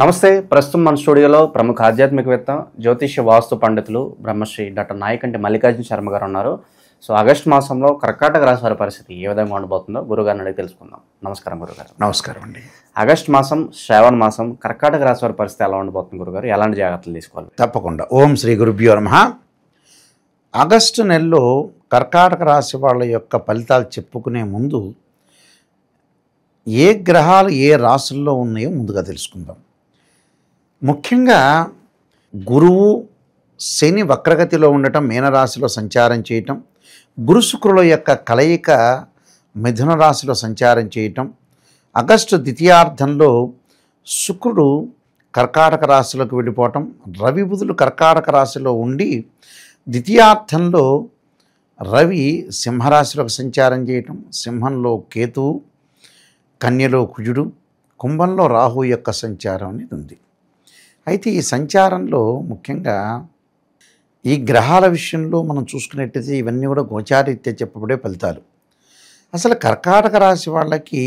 నమస్తే. ప్రస్తుతం మన స్టూడియోలో ప్రముఖ ఆధ్యాత్మికవేత్త, జ్యోతిష్య వాస్తు పండితులు బ్రహ్మశ్రీ డాక్టర్ నాయకంటి మల్లికార్జున శర్మ గారు ఉన్నారు. సో ఆగస్టు మాసంలో కర్కాటక రాశి వారి పరిస్థితి ఏ విధంగా ఉండబోతుందో గురుగారిని అడిగి తెలుసుకుందాం. నమస్కారం గురుగారు. నమస్కారం అండి. ఆగస్టు మాసం, శ్రావణ మాసం కర్కాటక రాశి వారి పరిస్థితి ఎలా ఉండబోతుంది గురుగారు? ఎలాంటి జాగ్రత్తలు తీసుకోవాలి? తప్పకుండా. ఓం శ్రీ గురుభ్యో నమః. ఆగస్టు నెలలో కర్కాటక రాశి వాళ్ళ యొక్క ఫలితాలు చెప్పుకునే ముందు ఏ గ్రహాలు ఏ రాశుల్లో ఉన్నాయో ముందుగా తెలుసుకుందాం. ముఖ్యంగా గురువు శని వక్రగతిలో ఉండటం, మీనరాశిలో సంచారం చేయటం, గురు శుక్రుల యొక్క కలయిక మిథున రాశిలో సంచారం చేయటం, ఆగస్టు ద్వితీయార్థంలో శుక్రుడు కర్కాటక రాశిలోకి వెళ్ళిపోవటం, రవి బుధులు కర్కాటక రాశిలో ఉండి ద్వితీయార్థంలో రవి సింహరాశిలోకి సంచారం చేయటం, సింహంలో కేతువు, కన్యలో కుజుడు, కుంభంలో రాహు యొక్క సంచారం అనేది ఉంది. అయితే ఈ సంచారంలో ముఖ్యంగా ఈ గ్రహాల విషయంలో మనం చూసుకున్నట్టయితే ఇవన్నీ కూడా గోచారీత్యా చెప్పబడే ఫలితాలు. అసలు కర్కాటక రాశి వాళ్ళకి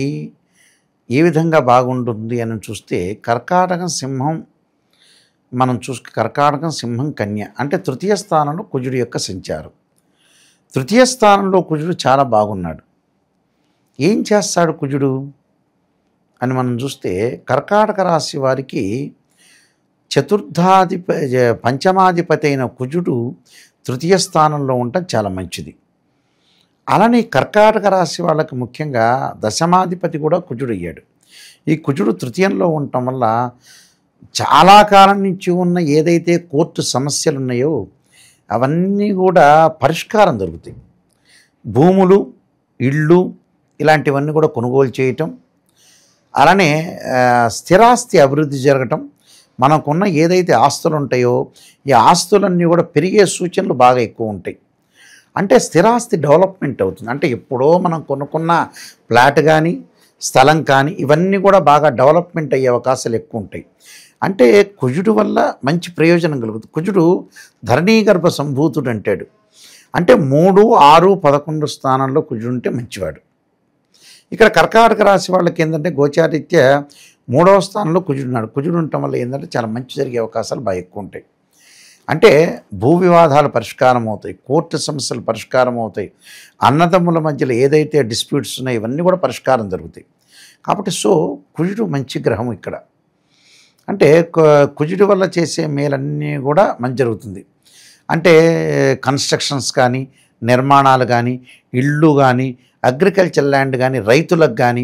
ఏ విధంగా బాగుంటుంది అని చూస్తే కర్కాటకం సింహం కర్కాటకం సింహం కన్య అంటే తృతీయ స్థానంలో కుజుడు యొక్క సంచారం. తృతీయ స్థానంలో కుజుడు చాలా బాగున్నాడు. ఏం చేస్తాడు కుజుడు అని మనం చూస్తే కర్కాటక రాశి వారికి పంచమాధిపతి అయిన కుజుడు తృతీయ స్థానంలో ఉండటం చాలా మంచిది. అలానే కర్కాటక రాశి వాళ్ళకి ముఖ్యంగా దశమాధిపతి కూడా కుజుడు అయ్యాడు. ఈ కుజుడు తృతీయంలో ఉండటం వల్ల చాలా కాలం నుంచి ఉన్న ఏదైతే కోర్టు సమస్యలు ఉన్నాయో అవన్నీ కూడా పరిష్కారం దొరుకుతాయి. భూములు, ఇళ్ళు ఇలాంటివన్నీ కూడా కొనుగోలు చేయటం, అలానే స్థిరాస్తి అభివృద్ధి జరగటం, మనకున్న ఏదైతే ఆస్తులు ఉంటాయో ఈ ఆస్తులన్నీ కూడా పెరిగే సూచనలు బాగా ఎక్కువ ఉంటాయి. అంటే స్థిరాస్తి డెవలప్మెంట్ అవుతుంది. అంటే ఎప్పుడో మనం కొనుక్కున్న ఫ్లాట్ కానీ స్థలం కానీ ఇవన్నీ కూడా బాగా డెవలప్మెంట్ అయ్యే అవకాశాలు ఎక్కువ ఉంటాయి. అంటే కుజుడు వల్ల మంచి ప్రయోజనం కలుగుతుంది. కుజుడు ధరణీగర్భ సంభూతుడు అంటాడు. అంటే 3, 6, 11 స్థానంలో కుజుడు ఉంటే మంచివాడు. ఇక్కడ కర్కాటక రాశి వాళ్ళకి ఏంటంటే గోచారీత్యా 3వ స్థానంలో కుజుడు ఉన్నాడు. కుజుడు ఉండటం వల్ల ఏంటంటే చాలా మంచి జరిగే అవకాశాలు బాగా ఎక్కువ ఉంటాయి. అంటే భూ వివాదాలు పరిష్కారం అవుతాయి, కోర్టు సమస్యలు పరిష్కారం అవుతాయి, అన్నదమ్ముల మధ్యలో ఏదైతే డిస్ప్యూట్స్ ఉన్నాయో ఇవన్నీ కూడా పరిష్కారం జరుగుతాయి. కాబట్టి కుజుడు మంచి గ్రహం ఇక్కడ. అంటే కుజుడు వల్ల చేసే మేలన్నీ కూడా మంచి జరుగుతుంది. అంటే కన్స్ట్రక్షన్స్ కానీ, నిర్మాణాలు కానీ, ఇళ్ళు కానీ, అగ్రికల్చర్ ల్యాండ్ కానీ, రైతులకు కానీ,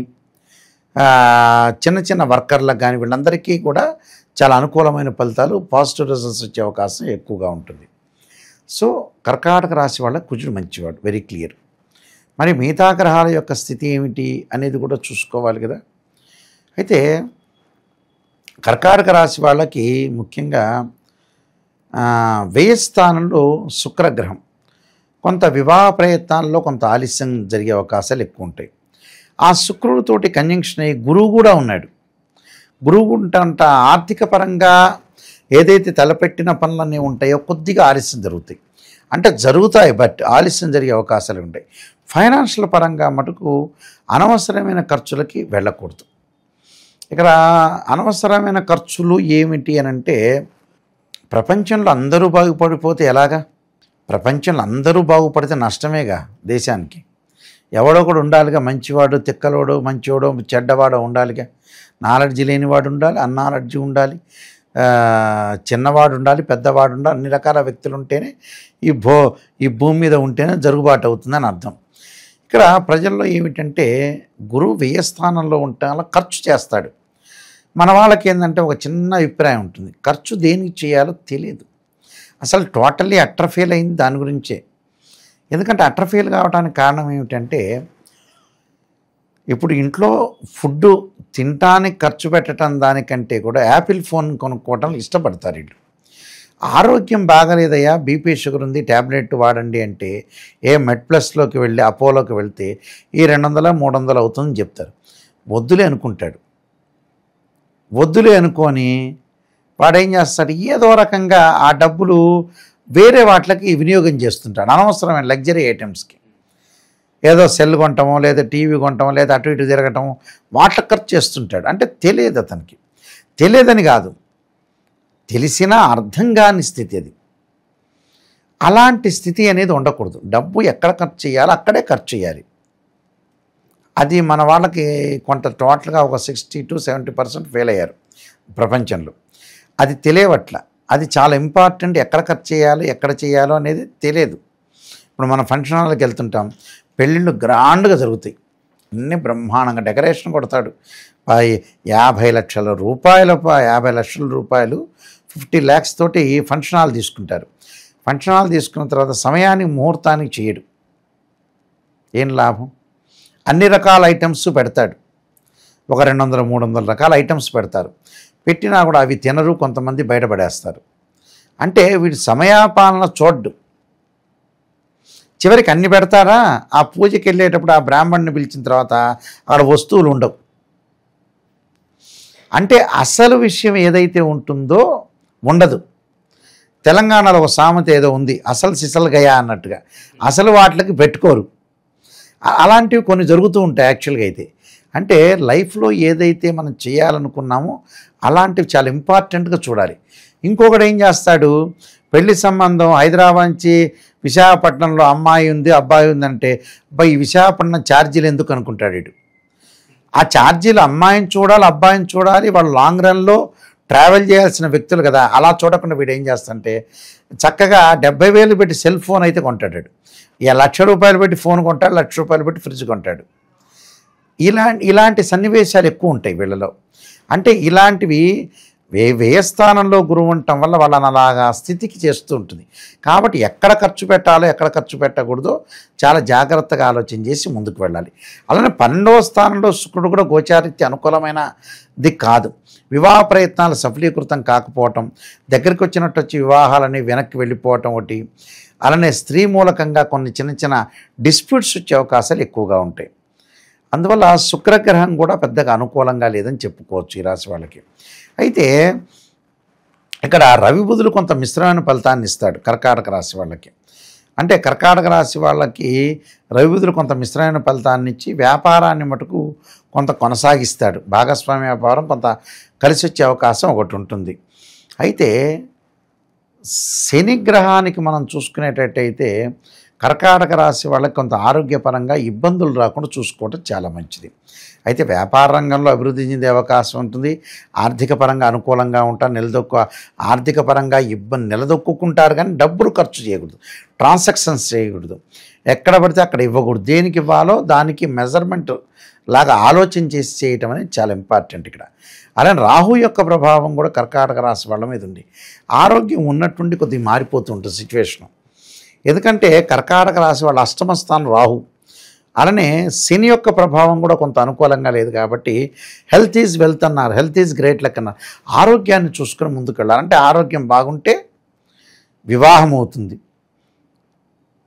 చిన్న చిన్న వర్కర్లకు కానీ వీళ్ళందరికీ కూడా చాలా అనుకూలమైన ఫలితాలు, పాజిటివ్ రిజల్ట్స్ వచ్చే అవకాశం ఎక్కువగా ఉంటుంది. కర్కాటక రాశి వాళ్ళ కుజుడు మంచివాడు, వెరీ క్లియర్. మరి మిగతా గ్రహాల యొక్క స్థితి ఏమిటి అనేది కూడా చూసుకోవాలి కదా. అయితే కర్కాటక రాశి వాళ్ళకి ముఖ్యంగా వ్యయ స్థానంలో శుక్రగ్రహం, కొంత వివాహ ప్రయత్నాల్లో కొంత ఆలస్యం జరిగే అవకాశాలు ఎక్కువ ఉంటాయి. ఆ శుక్రుడితోటి కంజంక్షన్ అయ్యి గురువు కూడా ఉన్నాడు. గురువు ఉంటంట ఆర్థిక పరంగా ఏదైతే తలపెట్టిన పనులన్నీ ఉంటాయో కొద్దిగా ఆలస్యం జరుగుతాయి. అంటే జరుగుతాయి, బట్ ఆలస్యం జరిగే అవకాశాలు ఉంటాయి. ఫైనాన్షియల్ పరంగా మటుకు అనవసరమైన ఖర్చులకి వెళ్ళకూడదు. ఇక్కడ అనవసరమైన ఖర్చులు ఏమిటి అని అంటే, ప్రపంచంలో అందరూ బాగుపడిపోతే ఎలాగా? ప్రపంచంలో అందరూ బాగుపడితే నష్టమేగా దేశానికి. ఎవడో కూడా ఉండాలిగా, మంచివాడు, తిక్కలోడు, మంచివాడు, చెడ్డవాడు ఉండాలిగా. నాలెడ్జ్ లేనివాడు ఉండాలి, అన్నాలెడ్జి ఉండాలి, చిన్నవాడు ఉండాలి, పెద్దవాడు ఉండాలి. అన్ని రకాల వ్యక్తులు ఉంటేనే ఈ భూమి మీద ఉంటేనే జరుగుబాటు అవుతుందని అర్థం. ఇక్కడ ప్రజల్లో ఏమిటంటే గురువు వ్యయస్థానంలో ఉంటే ఖర్చు చేస్తాడు. మన వాళ్ళకి ఏంటంటే ఒక చిన్న అభిప్రాయం ఉంటుంది, ఖర్చు దేనికి చేయాలో తెలియదు. అసలు టోటల్లీ అట్రఫెయిల్ అయింది దాని గురించే. ఎందుకంటే అట్రఫెయిల్ కావడానికి కారణం ఏమిటంటే, ఇప్పుడు ఇంట్లో ఫుడ్ తినటానికి ఖర్చు పెట్టడం దానికంటే కూడా యాపిల్ ఫోన్ కొనుక్కోవటం ఇష్టపడతారు వీళ్ళు. ఆరోగ్యం బాగలేదయ్యా, బీపీ షుగర్ ఉంది, ట్యాబ్లెట్ వాడండి అంటే మెడ్ప్లస్లోకి వెళ్ళి అపోలోకి వెళ్తే ఈ 200, 300 అవుతుందని చెప్తారు. వద్దులే అనుకుంటాడు. వద్దులే అనుకొని వాడేం చేస్తాడు, ఏదో రకంగా ఆ డబ్బులు వేరే వాటికి వినియోగం చేస్తుంటాడు. అనవసరమైన లగ్జరీ ఐటమ్స్కి ఏదో సెల్ కొంటామో, లేదా టీవీ కొంటామో, లేదా అటు ఇటు తిరగటమో వాటికి ఖర్చు చేస్తుంటాడు. అంటే తెలియదు అతనికి. తెలియదని కాదు, తెలిసినా అర్థం కాని స్థితి అది. అలాంటి స్థితి అనేది ఉండకూడదు. డబ్బు ఎక్కడ ఖర్చు చేయాలో అక్కడే ఖర్చు చేయాలి. అది మన వాళ్ళకి కొంత టోటల్గా ఒక 60 to 70% ఫెయిల్ అయ్యారు ప్రపంచంలో. అది తెలియవట్ల. అది చాలా ఇంపార్టెంట్. ఎక్కడ ఖర్చు చేయాలి, ఎక్కడ చేయాలో అనేది తెలియదు. ఇప్పుడు మనం ఫంక్షన్ హాల్కి వెళ్తుంటాం, పెళ్ళిళ్ళు గ్రాండ్గా జరుగుతాయి, అన్నీ బ్రహ్మాండంగా డెకరేషన్ కొడతాడు. 50 లక్షల రూపాయలు 50 లక్షల రూపాయలు 50 lakhs తోటి ఫంక్షన్ హాల్ తీసుకుంటారు. ఫంక్షన్ హాల్ తీసుకున్న తర్వాత సమయానికి ముహూర్తానికి చేయడు. ఏం లాభం? అన్ని రకాల ఐటమ్స్ పెడతాడు. ఒక 200-300 రకాల ఐటమ్స్ పెడతారు. పెట్టినా కూడా అవి తినరు, కొంతమంది బయటపడేస్తారు. అంటే వీడు సమయాపాలన చూడ్డు. చివరికి అన్ని పెడతారా, ఆ పూజకి వెళ్ళేటప్పుడు ఆ బ్రాహ్మణ్ణి పిలిచిన తర్వాత అక్కడ వస్తువులు ఉండవు. అంటే అసలు విషయం ఏదైతే ఉంటుందో ఉండదు. తెలంగాణలో ఒక సామెత ఏదో ఉంది, అసలు సిసలు గయా అన్నట్టుగా. అసలు వాటికి పెట్టుకోరు. అలాంటివి కొన్ని జరుగుతూ ఉంటాయి యాక్చువల్గా అయితే. అంటే లైఫ్లో ఏదైతే మనం చేయాలనుకున్నామో అలాంటివి చాలా ఇంపార్టెంట్గా చూడాలి. ఇంకొకటి ఏం చేస్తాడు, పెళ్లి సంబంధం హైదరాబాద్ నుంచి విశాఖపట్నంలో అమ్మాయి ఉంది అబ్బాయి ఉందంటే, ఈ విశాఖపట్నం ఛార్జీలు ఎందుకు అనుకుంటాడు వీడు. ఆ ఛార్జీలు అమ్మాయిని చూడాలి, అబ్బాయిని చూడాలి, వాళ్ళు లాంగ్ రన్లో ట్రావెల్ చేయాల్సిన వ్యక్తులు కదా. అలా చూడకుండా వీడు ఏం చేస్తాడంటే చక్కగా 70,000 పెట్టి సెల్ ఫోన్ అయితే కొంటాడు. ఇక 1,00,000 రూపాయలు పెట్టి ఫోన్ కొంటాడు, 1,00,000 రూపాయలు పెట్టి ఫ్రిడ్జ్ కొంటాడు. ఇలాంటి సన్నివేశాలు ఎక్కువ ఉంటాయి వీళ్ళలో. అంటే ఇలాంటివి వ్యయస్థానంలో గురువు ఉండటం వల్ల వాళ్ళని అలాగా స్థితికి చేస్తూ ఉంటుంది. కాబట్టి ఎక్కడ ఖర్చు పెట్టాలో ఎక్కడ ఖర్చు పెట్టకూడదో చాలా జాగ్రత్తగా ఆలోచన చేసి ముందుకు వెళ్ళాలి. అలానే 12వ స్థానంలో శుక్రుడు కూడా గోచారిత్య అనుకూలమైనది కాదు. వివాహ ప్రయత్నాలు సఫలీకృతం కాకపోవటం, దగ్గరికి వచ్చినట్టు వచ్చి వివాహాలని వెనక్కి వెళ్ళిపోవటం ఒకటి. అలానే స్త్రీ మూలకంగా కొన్ని చిన్న చిన్న డిస్ప్యూట్స్ వచ్చే అవకాశాలు ఎక్కువగా ఉంటాయి. అందువల్ల శుక్రగ్రహం కూడా పెద్దగా అనుకూలంగా లేదని చెప్పుకోవచ్చు ఈ రాశి వాళ్ళకి. అయితే ఇక్కడ రవి బుధులు కొంత మిశ్రమైన ఫలితాన్ని ఇస్తాడు కర్కాటక రాశి వాళ్ళకి. అంటే కర్కాటక రాశి వాళ్ళకి రవి బుధులు కొంత మిశ్రమైన ఫలితాన్ని ఇచ్చి వ్యాపారాన్ని మటుకు కొంత కొనసాగిస్తాడు. భాగస్వామ్య వ్యాపారం కొంత కలిసి వచ్చే అవకాశం ఒకటి ఉంటుంది. అయితే శనిగ్రహానికి మనం చూసుకునేటట్టయితే కర్కాటక రాశి వాళ్ళకి కొంత ఆరోగ్యపరంగా ఇబ్బందులు రాకుండా చూసుకోవడం చాలా మంచిది. అయితే వ్యాపార రంగంలో అభివృద్ధి చెందే అవకాశం ఉంటుంది. ఆర్థిక పరంగా అనుకూలంగా ఉంటారు. ఆర్థిక పరంగా నిలదొక్కుంటారు, కానీ డబ్బులు ఖర్చు చేయకూడదు, ట్రాన్సాక్షన్స్ చేయకూడదు, ఎక్కడ పడితే అక్కడ ఇవ్వకూడదు. దేనికి ఇవ్వాలో దానికి మెజర్మెంట్ లాగా ఆలోచన చేసి చేయటం అనేది చాలా ఇంపార్టెంట్ ఇక్కడ. అలానే రాహు యొక్క ప్రభావం కూడా కర్కాటక రాశి వాళ్ళ మీద ఉంది. ఆరోగ్యం ఉన్నట్టుండి కొద్దిగా మారిపోతూ ఉంటుంది సిచ్యువేషను. ఎందుకంటే కర్కాటక రాశి వాళ్ళ అష్టమ స్థానం రాహు. అలానే శని యొక్క ప్రభావం కూడా కొంత అనుకూలంగా లేదు. కాబట్టి హెల్త్ ఈజ్ వెల్త్ అన్నారు, హెల్త్ ఈజ్ గ్రేట్ లక్ అన్నారు. ఆరోగ్యాన్ని చూసుకొని ముందుకు వెళ్ళాలంటే ఆరోగ్యం బాగుంటే వివాహం అవుతుంది,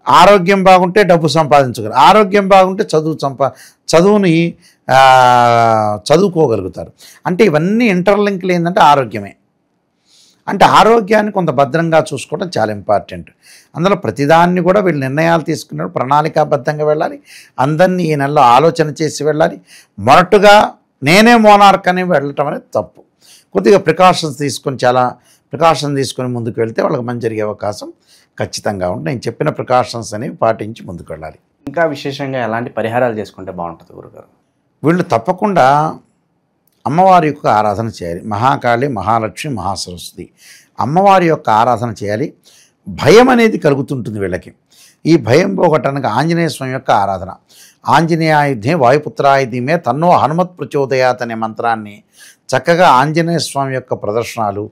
ఆరోగ్యం బాగుంటే డబ్బు సంపాదించగలరు, ఆరోగ్యం బాగుంటే చదువుని చదువుకోగలుగుతారు. అంటే ఇవన్నీ ఇంటర్లింక్లు ఏంటంటే ఆరోగ్యమే. అంటే ఆరోగ్యాన్ని కొంత భద్రంగా చూసుకోవడం చాలా ఇంపార్టెంట్. అందులో ప్రతిదాన్ని కూడా వీళ్ళు నిర్ణయాలు తీసుకున్నప్పుడు ప్రణాళికాబద్ధంగా వెళ్ళాలి. అందరినీ ఈ నెలలో ఆలోచన చేసి వెళ్ళాలి. మొరటుగా నేనే మోనార్క్ అని వెళ్ళటం అనేది తప్పు. కొద్దిగా ప్రికాషన్స్ తీసుకొని ముందుకు వెళ్తే వాళ్ళకి మంచి జరిగే అవకాశం ఖచ్చితంగా ఉంటుంది. నేను చెప్పిన ప్రికాషన్స్ అనేవి పాటించి ముందుకు వెళ్ళాలి. ఇంకా విశేషంగా ఎలాంటి పరిహారాలు చేసుకుంటే బాగుంటుంది గురుగారు? వీళ్ళు తప్పకుండా అమ్మవారి యొక్క ఆరాధన చేయాలి. మహాకాళి, మహాలక్ష్మి, మహాసరస్వతి అమ్మవారి యొక్క ఆరాధన చేయాలి. భయం అనేది కలుగుతుంటుంది వీళ్ళకి. ఈ భయం పోగొట్టడానికి ఆంజనేయ స్వామి యొక్క ఆరాధన. ఆంజనేయాయుధే వాయుపుత్రాయుధమే తన్నో హనుమత్ ప్రచోదయాత్ అనే మంత్రాన్ని చక్కగా ఆంజనేయ స్వామి యొక్క ప్రదర్శనాలు,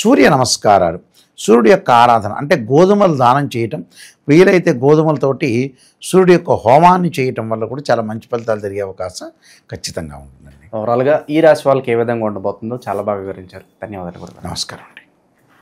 సూర్య నమస్కారాలు, సూర్యుడి యొక్క ఆరాధన అంటే గోధుమలు దానం చేయటం, వీలైతే గోధుమలతోటి సూర్యుడి యొక్క హోమాన్ని చేయటం వల్ల కూడా చాలా మంచి ఫలితాలు జరిగే అవకాశం ఖచ్చితంగా ఉంటుందండి. ఓవరాల్గా ఈ రాశి వాళ్ళకి ఏ విధంగా ఉండబోతుందో చాలా బాగా వివరించారు. ధన్యవాదాలు గురుగారు. నమస్కారం.